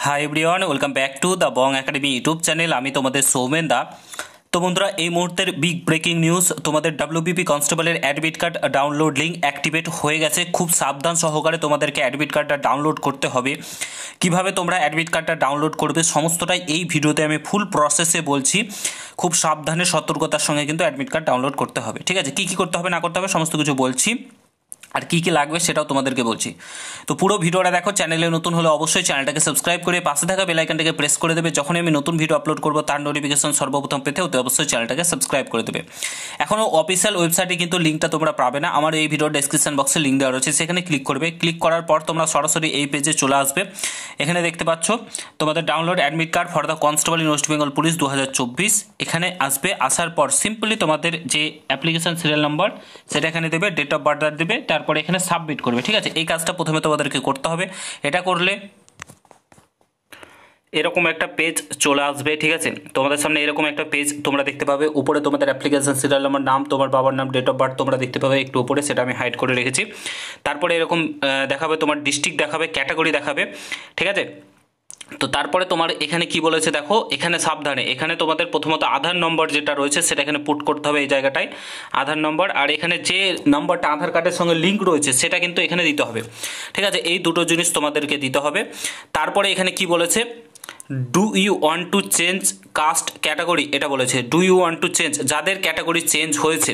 High everyone, welcome back to the Bong Academy YouTube channel. আমি তোমাদের সৌমেন দা। তো বন্ধুরা, এই মুহূর্তের বিগ ব্রেকিং নিউজ, তোমাদের ডাব্লিউবিপি কনস্টেবলের admit card download link activate হয়ে গেছে। খুব সাবধান সহকারে তোমাদেরকে অ্যাডমিট কার্ডটা ডাউনলোড করতে হবে। কিভাবে তোমরা অ্যাডমিট কার্ডটা ডাউনলোড করবে সমস্তটাই এই ভিডিওতে আমি ফুল প্রসেসে বলছি। খুব সাবধানে সতর্কতার সঙ্গে কিন্তু অ্যাডমিট কার্ড ডাউনলোড করতে হবে, ঠিক আছে? কী কী করতে হবে না করতে হবে সমস্ত কিছু বলছি, আর কী কী লাগবে সেটাও তোমাদেরকে বলছি। তো পুরো ভিডিওটা দেখো। চ্যানেলে নতুন হলে অবশ্যই চ্যানেলটাকে সাবস্ক্রাইব করে পাশে থাকা বেল আইকনটাকে প্রেস করে দেবে। যখনই আমি নতুন ভিডিও আপলোড করবো তার নোটিফিকেশন সর্বপ্রথম পেতে হতে অবশ্যই চ্যানেলটাকে সাবস্ক্রাইব করে দেবে। এখনও অফিসিয়াল ওয়েবসাইটে কিন্তু লিঙ্কটা তোমরা পাবে না। আমার এই ভিডিওর ডেসক্রিপশন বক্সে লিঙ্ক দেওয়া রয়েছে, সেখানে ক্লিক করবে। ক্লিক করার পর তোমরা সরাসরি এই পেজে চলে আসবে। এখানে দেখতে পাচ্ছ তোমাদের download admit card for the constable in West Bengal police 2024। এখানে আসবে। আসার পর সিম্পলি তোমাদের যে অ্যাপ্লিকেশন সিরিয়াল নাম্বার সেটা এখানে দেবে, ডেট অফ বার্থ দেবে, তারপরে এখানে সাবমিট করবে, ঠিক আছে? এই কাজটা প্রথমে তোমাদেরকে করতে হবে। এটা করলে এরকম একটা পেজ চলে আসবে, ঠিক আছে? তোমাদের সামনে এরকম একটা পেজ তোমরা দেখতে পাবে। উপরে তোমাদের অ্যাপ্লিকেশন সিরিয়াল নাম্বার, নাম, তোমার বাবার নাম, ডেট অফ বার্থ তোমরা দেখতে পাবে একটু উপরে, সেটা আমি হাইড করে রেখেছি। তারপরে এরকম দেখাবে, তোমার ডিস্ট্রিক্ট দেখাবে, ক্যাটাগরি দেখাবে, ঠিক আছে? তো তারপরে তোমার এখানে কি বলেছে দেখো, এখানে সাবধানে, এখানে তোমাদের প্রথমত আধার নম্বর যেটা রয়েছে সেটা এখানে পুট করতে হবে, এই জায়গাটায় আধার নম্বর। আর এখানে যে নাম্বারটা আধার কার্ডের সঙ্গে লিঙ্ক রয়েছে সেটা কিন্তু এখানে দিতে হবে, ঠিক আছে? এই দুটো জিনিস তোমাদেরকে দিতে হবে। তারপরে এখানে কি বলেছে, do you want to change caste category, এটা বলেছে। Do you want to change, যাদের ক্যাটাগরি চেঞ্জ হয়েছে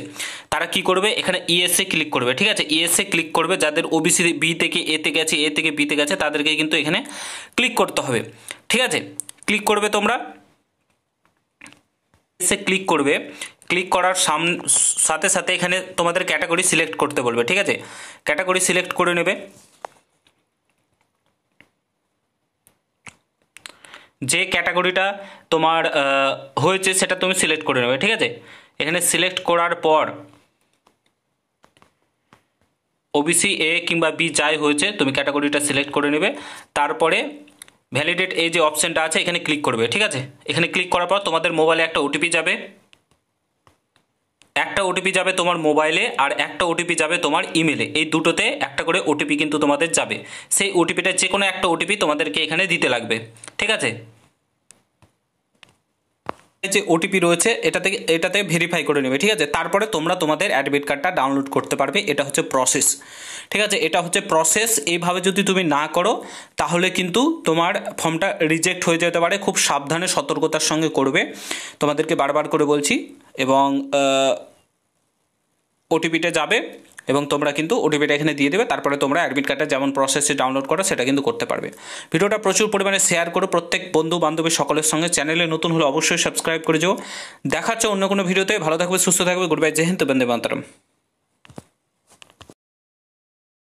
তারা কি করবে, এখানে ইএসএ ক্লিক করবে, ঠিক আছে? ইএসএ ক্লিক করবে। যাদের ওবিসি বি থেকে এতে গেছে, এ থেকে বিতে গেছে, তাদেরকে কিন্তু এখানে ক্লিক করতে হবে, ঠিক আছে? ক্লিক করবে তোমরা, এসে ক্লিক করবে। ক্লিক করার সাথে সাথে এখানে তোমাদের ক্যাটাগরি সিলেক্ট করতে বলবে, ঠিক আছে? ক্যাটাগরি সিলেক্ট করে নেবে। যে ক্যাটাগরিটা তোমার হয়েছে সেটা তুমি সিলেক্ট করে নেবে, ঠিক আছে? এখানে সিলেক্ট করার পর ওবিসি এ কিংবা বি যাই হয়েছে তুমি ক্যাটাগরিটা সিলেক্ট করে নেবে। তারপরে ভ্যালিডেট এই যে অপশানটা আছে এখানে ক্লিক করবে, ঠিক আছে? এখানে ক্লিক করার পর তোমাদের মোবাইলে একটা ওটিপি যাবে, একটা ওটিপি যাবে তোমার মোবাইলে, আর একটা ওটিপি যাবে তোমার ইমেলে। এই দুটোতে একটা করে ওটিপি কিন্তু তোমাদের যাবে। সেই ওটিপিটা যে কোনো একটা ওটিপি তোমাদেরকে এখানে দিতে লাগবে, ঠিক আছে? যে ওটিপি রয়েছে এটাতে ভেরিফাই করে নেবে, ঠিক আছে? তারপরে তোমরা তোমাদের অ্যাডমিট কার্ডটা ডাউনলোড করতে পারবে। এটা হচ্ছে প্রসেস, ঠিক আছে? এটা হচ্ছে প্রসেস। এইভাবে যদি তুমি না করো তাহলে কিন্তু তোমার ফর্মটা রিজেক্ট হয়ে যেতে পারে। খুব সাবধানে সতর্কতার সঙ্গে করবে, তোমাদেরকে বারবার করে বলছি। এবং ওটিপিটা যাবে এবং তোমরা কিন্তু ওটিপিটা এখানে দিয়ে দেবে। তারপরে তোমরা অ্যাডমিট কার্ডটা যেমন প্রসেসে ডাউনলোড করো সেটা কিন্তু করতে পারবে। ভিডিওটা প্রচুর পরিমাণে শেয়ার করো প্রত্যেক বন্ধু বান্ধবী সকলের সঙ্গে। চ্যানেলে নতুন হলে অবশ্যই সাবস্ক্রাইব করে যাও। দেখা হচ্ছে অন্য কোনো ভিডিওতে। ভালো থাকবে, সুস্থ থাকবে। গুড বাই, জয় হিন্দ, বন্দে মাতরম।